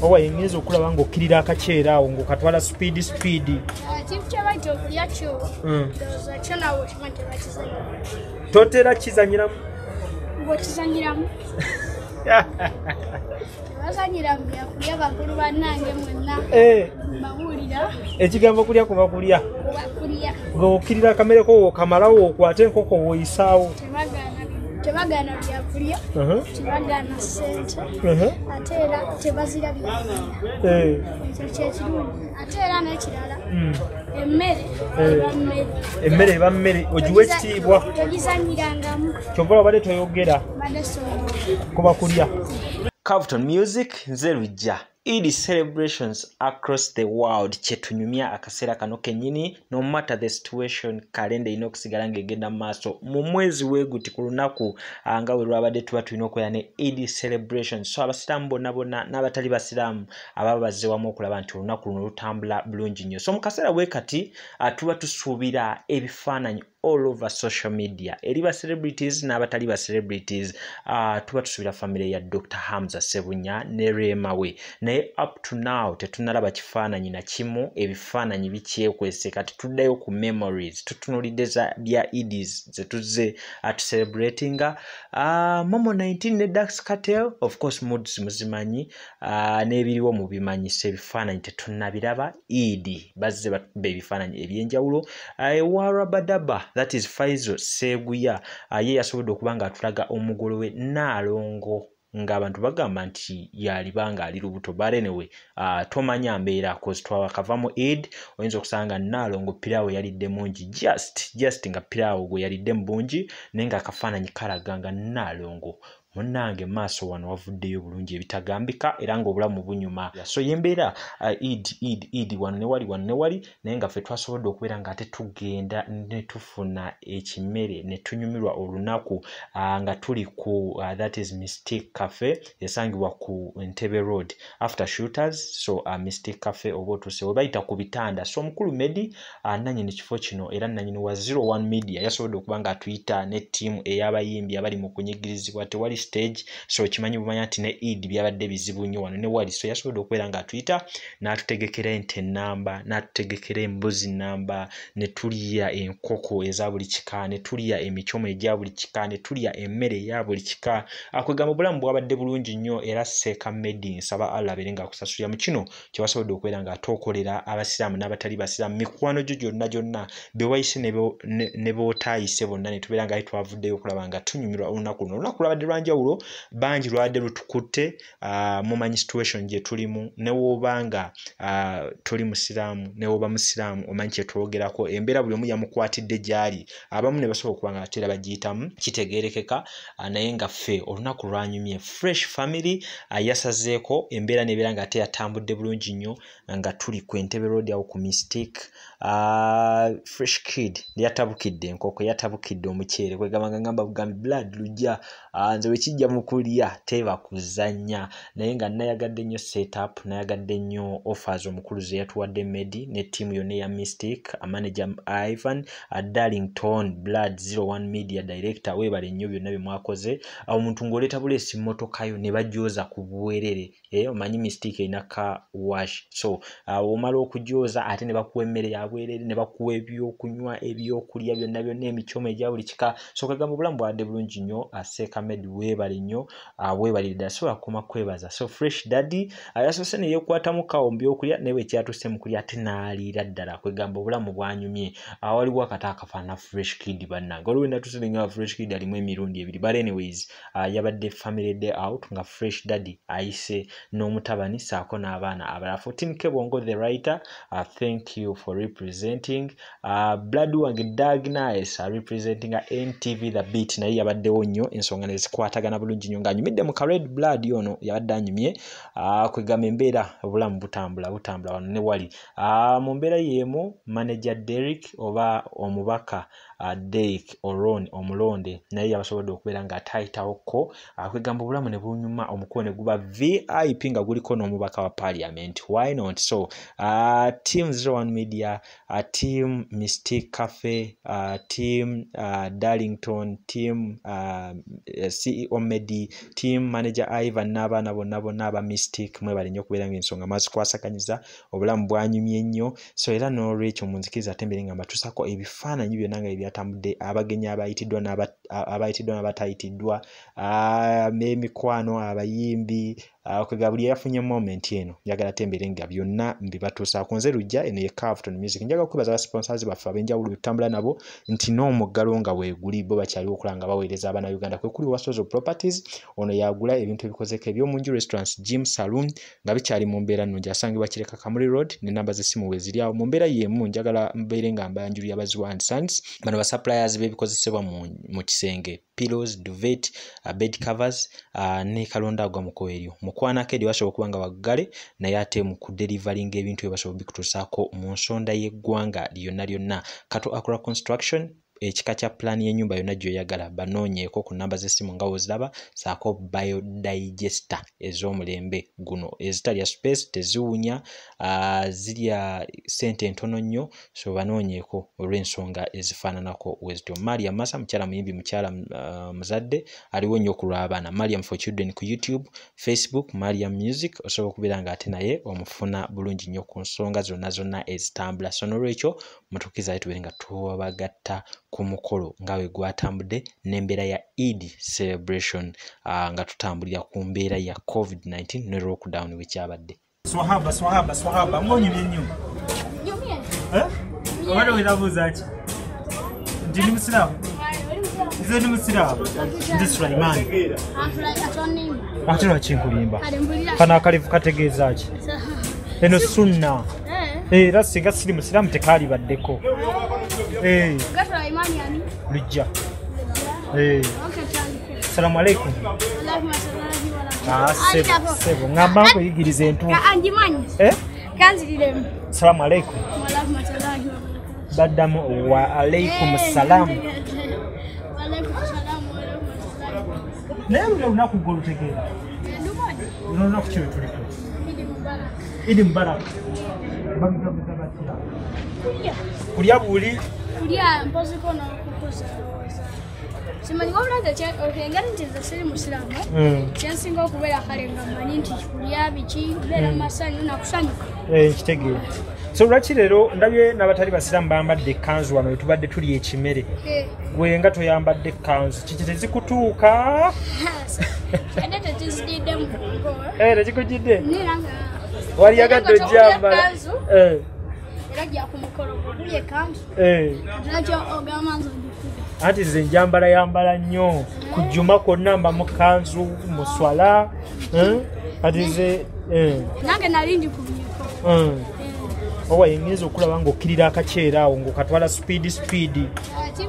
owa yengeza okulaba ng'okkirira akaceera awo ng'okatwala speed. Kikyabajja okulya kyo ndowooza kyo nawe okimanyi tebakizanyiramu. Totera kizanyiramu? Ng'okizanyiramu tebazanyiramu byakulya bakulu bannange mwenna mbabuulira ekigambo kulya kuba kulya kulya ng'okkirira akamereko okamalawo okwate enkoko woyisaawo tebagaana byakulya tebagaana ssente ate era tebazira byakulya ekyo kyekirungi ate era n'ekirala emmere eba mmere ogiwa ekitiibwa togizanyirangamu kyova obadde toyogera badde soyogera kuba kulya. Captain Music nze Lujja. Eid celebrations across the world kyetunyumya akaseera kano kennyini no matter the situation kalenda ino okusigala ng'egenda mu maaso mu mwezi weeguti ku lunaku nga we lwabadde tuba tulina okubeera ne Eid celebrations. So abasiraamu bonna n'abatali basiraamu ababa bazze wamu okulaba nti olunaku luno lutambula bulungi nnyo. So mu kaseera bwe kati tuba tusuubira ebifaananyi all over social media eri ba celebrities n'abatali ba celebrities. Tuba tusuubira family ya Dr. Hamza Sebunya ne Rema we naye up to now tetunalaba kifaananyi na kimu. Ebifaananyi bikyekwese kati tuddayo ku memories tutunulidde za bya Eids ze tuzze celebratinga Momo 19 ne Dax Cartel of course moods muzimanyi n'ebiriwo mu bimanyisa ebifaananyi tetunabiraba. Eid bazze batubba ebifaananyi ebyenjawulo. Warabadaba that is Faizo Seguya ye yasobodde okuba nga atulaga omugolo we Naalongo ng'abantu bagamba nti yalibanga ali lubuto barenewe tomanya mbeera cause twakava mu Eid oyinza okusanga Naalongo piraawo yalidde mungi just nga piraawo gwe yalidde mu bungi naye nga akafaananyi kalaga nga Naalongo munnange maaso wano wavuddeyo bulungi ebitagambika era ng'obulamu bunyuma. So yembeera Eid wano ne wali naye nga ffe twasobodde okubeera nga ate tugenda ne tufuna ekimere ne tunyumirwa olunaku nga tuli ku that is Mystic Cafe esangibwa ku Entebbe Road after shooters. So Mystic Cafe oba otuuse we bayita ku bitanda. So omukulu Medi nannyini kifo kino era nannyini wa 01 Media yasobodde okuba nga atuyita ne ttiimu ey'abayimbi abali mu kunyigirizibwa tewali stage. So kimanyi bumanya nti ne Eid byabadde bizibu nnyo wano ne wali. So yasobodde okubeera nga atuyita n'atutegekera ente namba n'atutegekera embuzi namba ne tulya enkoko eza buli kika ne tulya emicomo egya buli kika ne tulya emmere eya buli kika. Kwegamba obulamu bwabadde bulungi nnyo era Seeka Medi nsaba Allah abeere nga akusasulira mu kino kye wasobodde okubeera nga atookolera abasiraamu n'abatali basiraamu mikwano gyo gyonna be wayise ne bootaayise bonna ne tubeera nga twavuddeyo okulaba nga tunyumirwa olunaku luno. Olunaku lwabadde lwanjawulo bangi lwabadde lutukutte mumanyi situation gye tulimu ne woobanga toli musiraamu ne woba musiraamu omanyi kye twogerako embeera buli omu yamukwatidde gy'ali abamu ne basobola okuba nga ate bagiyitamu kitegeerekeka naye nga ffe olunaku lwanyumye fresh family yasazeeko embeera nebeera nga ate yatambudde bulungi nnyo nga tuli ku Entebbe Road awo ku Mystic. Fresh Kid yatabukidde enkoko yatabukidde omuceere kwegamba ngamba bugambi blood Lujja nze wekijja mu kulya teba kuzanya naye nga nayagadde nnyo setup nayagadde nnyo offers omukulu ze yatuwadde Medi ne ttiimu yonna ya Mystic manager Ivan Darlington Blood 01 Media director webale nnyo byonna bye mwakoze. Omuntu ng'oleeta buleesi mmotoka yo ne bajooza ku buweerere omanyi Mystic erina ka wash. So omala okujooza ate ne bakuwa emmere ya bwerere ne bakuwa ebyokunywa ebyokulya byonna emicomo egya buli kika. So kwegamba obulamu bwadde bulungi nnyo. Seeka Medi weebale nnyo weebalire ddala sobola kukoma kwebaza. So Fresh Daddy yasoose ne yeekwatamu kawo mu byokulya naye bwe kyatuuse mu kulya ate n'aliira ddala kwegamba obulamu bwanyumye. Waliwo akata akafaana Fresh Kid bannange waliwo natuuse nga Fresh Kid alimu emirundi ebiri but anyways yabadde family day out nga Fresh Daddy ayise n'omutabani saako n'abaana abalala. 14 Kebongo the writer thank you for representing Blood wange Dag Nice representing NTV the beat naye yabaddewo nnyo ensonga ne zikwatagana bulungi nnyo ng'anyumidde mu ka Red Blood yono yabadde anyumye kwegamba embeera obulamu butambula wano ne wali mu mbeera y'emu manager Derek oba omubaka Derek Oron omulonde naye yabasobodde okubeera nga atayitawoko kwegamba obulamu ne bunyuma omukolo ne guba VIP nga guliko n'omubaka wa parliament. Why not? So team 01 Media, team Mystic Cafe, team Darlington, team CEO Medi, team manager Ivan n'abaana bonna aba Mystic mwebale nnyo okubeera ng'ensonga mazikwasakanyiza obulamu bwanyumye nnyo. So era n'olwekyo munzikiriza atembere nga mbatusako ebifaananyi byonna nga ebyatambudde abagenyi abayitiddwa n'abatayitiddwa n'emikwano abayimbi kwega buli yafunye moment eno njagala tembere nga byonna mbibatuusaako. Nze Lujja eno ye Carlton Music. Njagala kubaza sponsors baffe ab'enjawulo bitambula nabo nti n'omuggalo nga weeguli bo bakyaliwo okulaba nga baweereza abaana Uganda kwe kuli Wasozo Properties. Ono yagula ebintu ebikozeko eby'omunju restaurants, gym, saloon nga bikyali mu mbeera nnungi asangibwa Kireka Kamuli Road ne namba z'essimu we ziri awo mu mbeera y'emu. Njagala mbeere nga mbanjulira Baziwa and Sons bano ba suppliers b'ebikozesebwa mu kisenge pillows, duvet, bed covers ne kalonda agwa muko eryo mukwanako eri basobola okuba nga waggale naye ate mu kudelivaringa ebintu ebasobola bikutuusaako mu nsonda y'eggwanga lyonna. Kato Akura Construction ekika kya plan y'ennyumba yonna gy'oyagala banoonyeeko ku namba z'essimu nga woziraba saako biodigester ez'omulembe guno ezitalya space teziwunya zirya sente ntono nnyo so banoonyeeko olw'ensonga ezifaananako wezityo. Mariam Massa mukyala muyimbi mukyala muzadde aliwo nnyo ku lw'abaana. Mariam for Children ku YouTube, Facebook Mariam Music osobola okubeera nga ate naye omufuna bulungi nnyo ku nsonga zonna ezitambula. So n'olwekyo mutuukiza tubeere nga tubagatta ku mukolo nga we gwatambudde n'embeera ya Eid celebration nga tutambulira ku mbeera ya COVID-19 ne lockdown wekyabadde. Swahaba ngonyumye nnyo. Obadde weerabuuza ki? Nti ndi Musiraamu? Nze ndi Musiraamu. Ndi Sulaiman. Ate lwaki nkulimba? Kano akalivu kategeeza ki? Eno sunna. Era singa siri Musiraamu tekaalibaddeko. Lujja. Assalamu alaikum. Sebo ngamba nkuyigiriza entuufu. Assalamu alaikum. Baddamu wa alaikum salam. Naye olunaku golutegeera. Olunaku kyo tuliko. Idi Mubarak. Bamugabuza batya. Kulya buli. Kulya mpozi kono kukosa. Simanyi wabulaga okengera nti nze siri Musiraamu. Kyensinga okubeera kale nga mmanyi nti kulya biki beera masanyu nakusanyuka. Nkitegeera. So lwaki leero ndabye n'abatali Basiraamu bambadde ekkanzu wano tubadde tuli ekimere. Gwe nga toyambadde ekkanzu kiki tezikutuuka? Ate tetuzidde mu ngo. Tekikujjidde? Niranga. Wali yagadde ojjambala. Era gya ku mukolo guli ekkanzu. Nakyo ogamba nze ndikuba. Anti nze njambala yambala nnyo ku jjuma kwonna mba mu kkanzu mu swala. Ati nze nange nali ndi ku biko. Owa yinza okulaba ng'okkirira akaceera awo ng'okatwala speed. Ekintu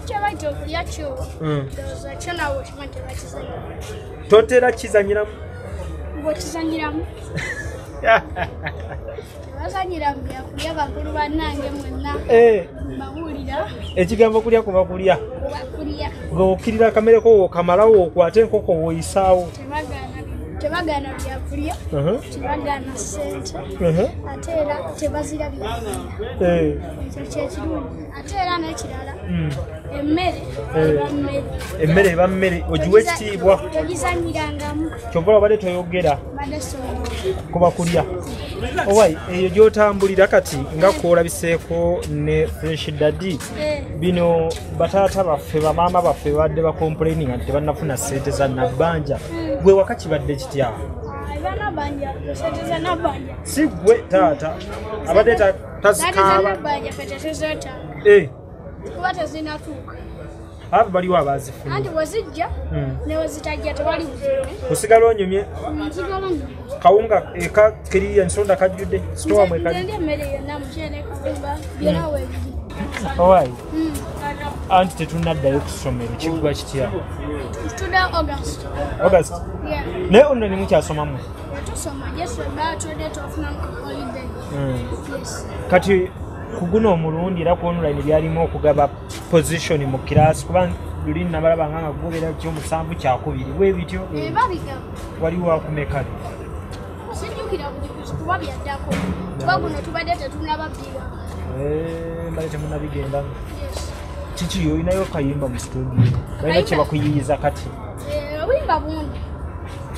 kye bayita okulya kyo ndowooza kyo nawe okimanyi tebakizanyira. Totera kizanyiramu? Ng'okizanyiramu. Tebazanyiramu byakulya bakulu bannange mwenna. Mbawulira. Ekigambo kulya kuba kulya. Kulya. Ng'okkirira akamere ko okamalawo okwate enkoko woyisaawo. Tebagaana byakulya. Tebagaana ssente. Ate era tebazirabya. Ekyo kyekirungi. Ate era n'ekirala. Emmere eba mmere ogiwa ekitiibwa. Togizanyirangamu. Kyova obadde toyogera. Badde songa. Kuba kulya. Owai eyo gy'otambulira kati nga kwolabiseeko ne Fresh Daddy. Bino bataata baffe bamaama baffe badde bakomplaininga nti tebannafuna ssente za nabbanja. Gwe waka kibadde kitya? Nabbanja, ssente za nabbanja. Si gwe taata abadde tazikaaba. Kuba tezinatuuka. Abo baliwo abaazifuna. Anti bwezijja ne wezitajja tewali buzibu. Osigala onyumye? Nsigala onyumye. Kawunga eka kiriya ensonda kajjudde? Sitowa mwe kajjudde? Nze emmere yonna mukyere kawunga byonna weebiri. Owaayi. Anti tetunnaddayo ku ssomero kiggwa kitya? Tutudde August. August? Yeah. Naye ono ne mukyasomamu? Tusoma just about 2 days of holiday. Yes. Kati kuguno omulundi era ku online byalimu okugaba position mu class kuba luli nabalaba nga gubera ky'omusanvu kyakubiri bwe bityo waliwo akumeka sinjukira kuba byaddako kuba guno tubadde tetunababira mbale temunabigenda kiki olinayo kayimba mu studio balina kye bakuyiyiza kati obuyimba bundi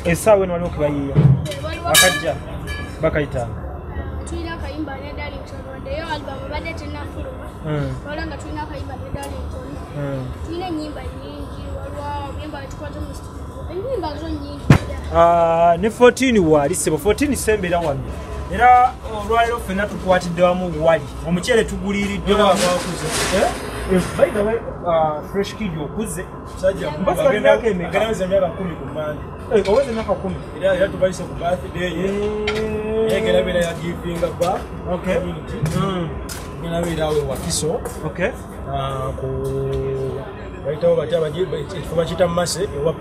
essaawa eno waliwo kebayiiya akajja bakayitanga tulina akayimba ne Darlington waddeyo albamu badde tenafuluma wala nga tulina akayimba ne Darlington tulina ennyimba nyingi waliwo obuyimba wetukwate mu studio ennyimba zo nyingi ne 14 wali sebo 14 sembera wano era olwaliro ffenna tukwatidde wamu wali omuceere tuguliiriddwe by the way fresh kid okuze oweze emyaka 10 era tubayise ku birthday yegerabera ya giving back ngenabeerawe wakiso ku baitawo batya ekifuba kita mase oba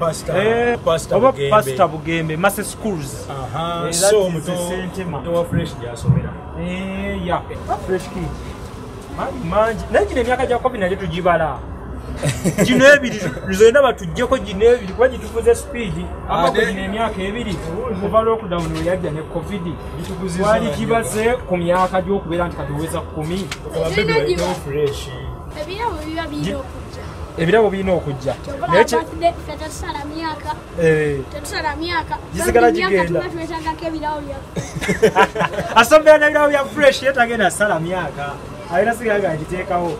pastor bugembe mase schools so muto wa fresh gyasomera fresh kid manji naye gino emyaka gya covid nagyo tugibala gino ebiri zonna batuggyeko gino ebiri kuba gitufuze speed amako gino emyaka ebiri kuva lockdown weyajja ne covid wali kibaze ku myaka gy'okubeera nti katuweza 10 ebirabo birina okujja gisigala gigenda asombera n'ebirabo bya fresh ye tagenda asala myaka alina sigalaga ngiteekawo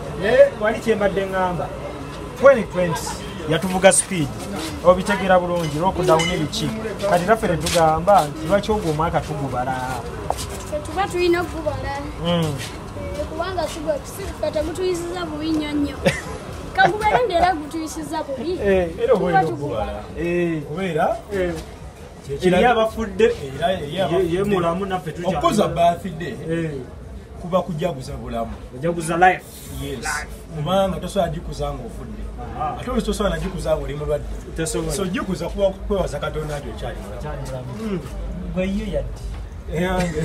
wali kyembadde ŋŋamba 2020 yatuvuga speed obitegera bulungi lockdown ebiki kati naffe tetugamba nti lwaki ogwo omwaka tugubala tuba tulina okugubala kubanga sigwe tegutuyisiza bubi nnyo nnyo kagubalende era gutuyisiza bubi era obwera okugubala kubeera eri abafudde ye mulamu naffe okuza birthday kuba kujaguza bulamu ojaguza life kubanga tosobola gikuza ng'ofudde ate oli tosobola nagikuza ng'oli mulwadde so gikuza kuba kwewaza katonda nti okyali mulamu gweyo yaddi eyange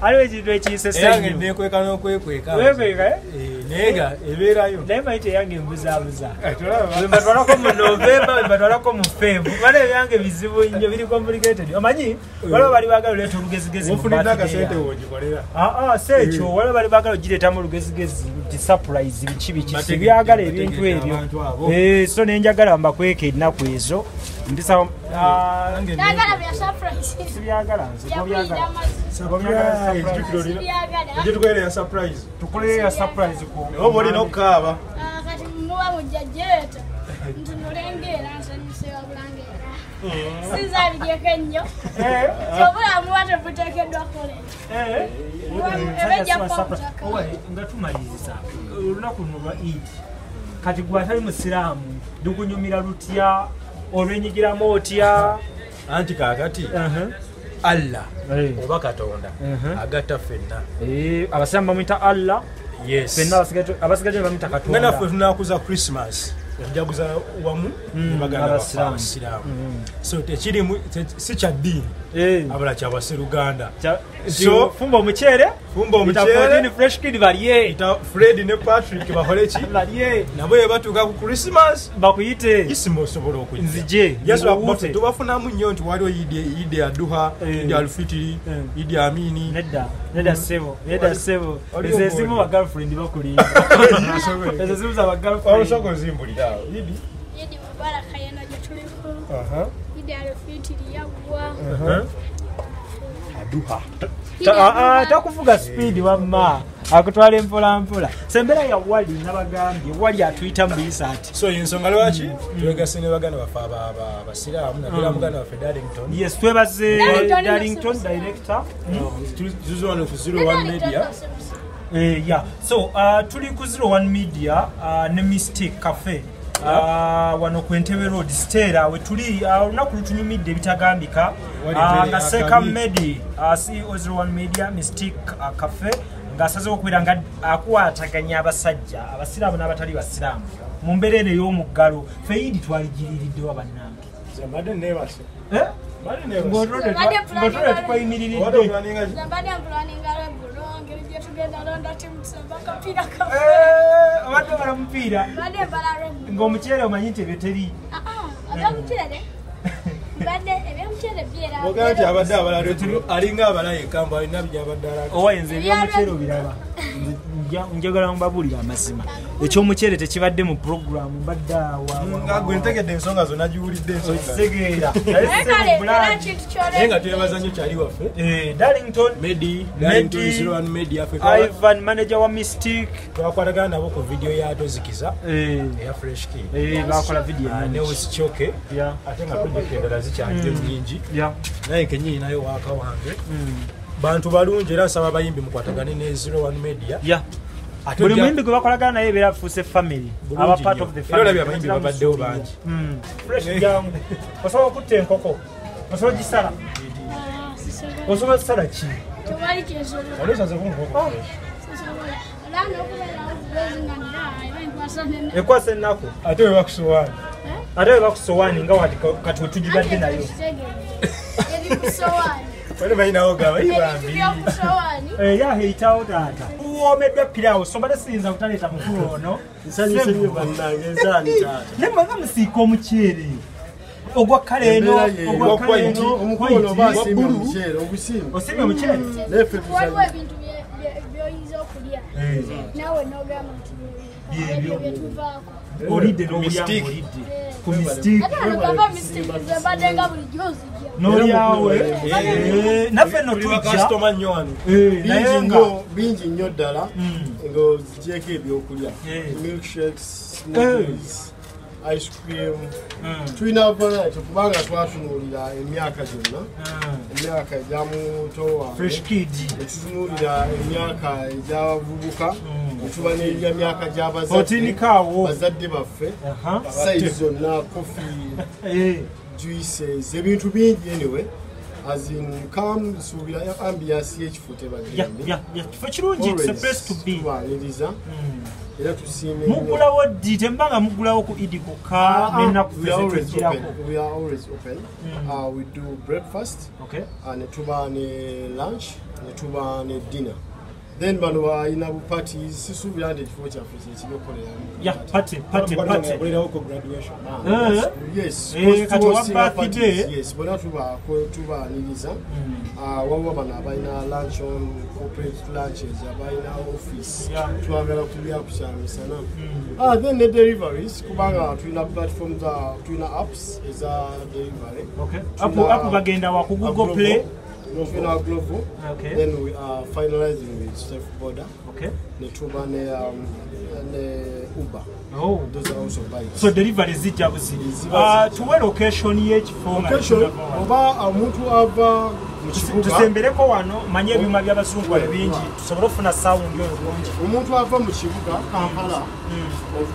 aliwo ekintu ekiyise nekweka n'okwekweka naye ebeerayo naye maite eyange embuzaabuza webatwalako mu novemba webatwalako mu feevu bale ebyange bizibu nnyo biri complicated omanyi waliwo bali baagala oleeta olugezigezi si ekyo waliwo bali baagala ogireetamu olugezigezi nti surprise biki biki sibyagala ebintu ebyo so nenjagala mbakweka ennaku ezo mpisa sibyagala tukoleya surprise oba olina okukaaba kati muba mujjajjeeta ntunulengera nsanyuse wabulangeera sinzaaliryeko ennyo obulamu buba tebuteekeddwa kolera nga tumaliriza olunaku luno lwa Eid kati gwe atali musiraamu lukunyumira lutya olwenyigiramu otya anti kaakati Allah oba Katonda agatta ffenna abasiraamu bamuyita Allah ffenna abasigaje bamuyita Katonda nga naffe tunakuza Christmas okujaguza wamu nebaganda abasiraamu so tekirimu si kya ddiini abala kyabasiruganda so fumba omuceere fresh kid balye Fred ne Patrick bakole ki balye nabo yebatuuka ku Christmas bakuyite isimo osobola okujja nzije tubafunamu nnyo nti waliwo Idi Aduha Idi Alfitiri Idi Amini nedda sebo ezo ezimu ba girlfriend bakulinda ezo ezimu za ba girlfriend osoko zimbulirawo Idi Mubaraka yena gyetuliko Idi Alfitiri yagwa Aduha takuvuga speed wamma akutwala empolampola sembera ya wali nabagambye wali atuyita mu research so ensonga lwaki twegase ne baganda baffe abasiraamu naddala muganda waffe Darlington yes twebaze Darlington director tuziwano ku 01 media so tuli ku 01 media ne Mystic Cafe wano ku Entebbe Road Stera we tuli olunaku lutunyumidde ebitagambika nga Seka Medi CEO 01 Media Mystic Cafe ng'asazeewo okubeera nga akwataganya abasajja abasiraamu n'abatali basiraamu mu mbeera eno ey'omuggalo ffe Idi twaligiririddewa bannange ngotode tukayimiriride obadde bala mupiira ng'omuceere omanyi nti ebyo teri ogaa nti abadde abala alinga abala yekamba alina byabadde alaga owayenza ebyomuceere obiraba njagala mbabuulira amazima ekyomuceere tekibadde mu puroguramu mbadde gwe ntegedde ensonga zonna giwulidde ensongasegeera naye nga twebaza nnyo kyali waffe Darlington Ivan manager wa Mystic twakwatagana nabo ku video ya Tozikiza eya Fresh Kid bakola video ne Wisichoke ate nga project endala zikyaliyo nnyingi naye kenyini nayo waka wange bantu balungi era nsaba abayimbi mukwatagane ne 01 Media buli muyimbi gwe bakolagana naye beera fuuse family aba part of the family era abayimbi babaddewo bangi fresh jangu osobola okutta enkoko osobola gisala osobola kusala ki ekwasa ennaku ate we bakusowaani ate we bakusowaani nga wati kati wetugibadde nayo wale balinawo gabayibambi yaheyitawo taata uwomeddwa pirawo sobala siyinza kutaleeta mukulu ono nembaga musiika omuceere ogwa kale eno osimye omuceere olidde n'obulyamu olidde ku Mystic n'olyawe naffe no tujja naye nga bingi nnyo ddala ng'ozigyeko ebyokulya milkshakes ice cream tulina variety kubanga twatunuulira emyaka gyonna emyaka egyamuto wange netutunuulira emyaka egy'abavubuka netuba n'erya myaka gy'abazadde baffe saidi zonna coffee juices ebintu bingi anyway as in come suubira ambiance y'ekifo tebagende kifo kirungi it's a place to be era tusiime mugulawo ddi tembanga mugulawo ku idi kuka n'ennaku we are always open we do breakfast ne tuba ne lunch ne tuba ne dinner then bano balina bu parties sisuubira nti ekifo kyaffe yes bona tubaaniriza waliwo bano abalina lunch on corporate lunches abalina office twagala kulya ku kyamisana then ne deliveries kubanga tulina platforms tulina apps eza delivery app bagenda wa ku Google Play Tuna Glovo, then we are finalizing with Safe Border. Netuba ne Uber. Those are also bikes. So delivery zija busi. To where location y'ekifo location oba omuntu ava tusembereko wano manye ebyuma by'abazungu bingi tusobola ofuna sound oyo bulungi. Omuntu ava mu kibuga Kampala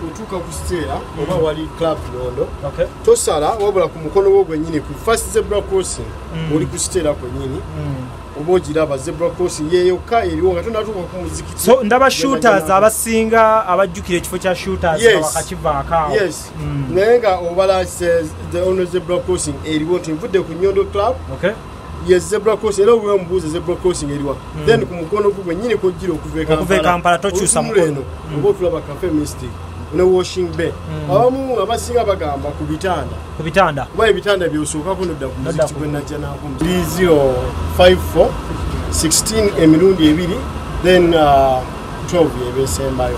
otuuka ku Stella oba wali Club Londo tosala wabula ku mukono gwo gwennyini ku first zebra crossing oli ku Stella kwennyini oba ogiraba zebra crossing yeyokka eriwo nga tonatuuka ku muzikiti. So ndaba shooters abasinga abajjukira ekifo kya shooters bakakivaako awo. Yes naye nga obala the only zebra crossing eriwo nti nvudde ku Nyondo Club. Yes, zebra crossing era we mbuze zebra crossing eriwa then ku mukono gwe nyine ko jiro okuve Kampala tokyusa mukono obo tulaba Cafe Mystic ne washing bay abamu abasinga bagamba ku bitanda kuba ebitanda byosooka kuno dda ku muziki gwe najja nako 3054 16 emirundi ebiri then 12 yebesembayo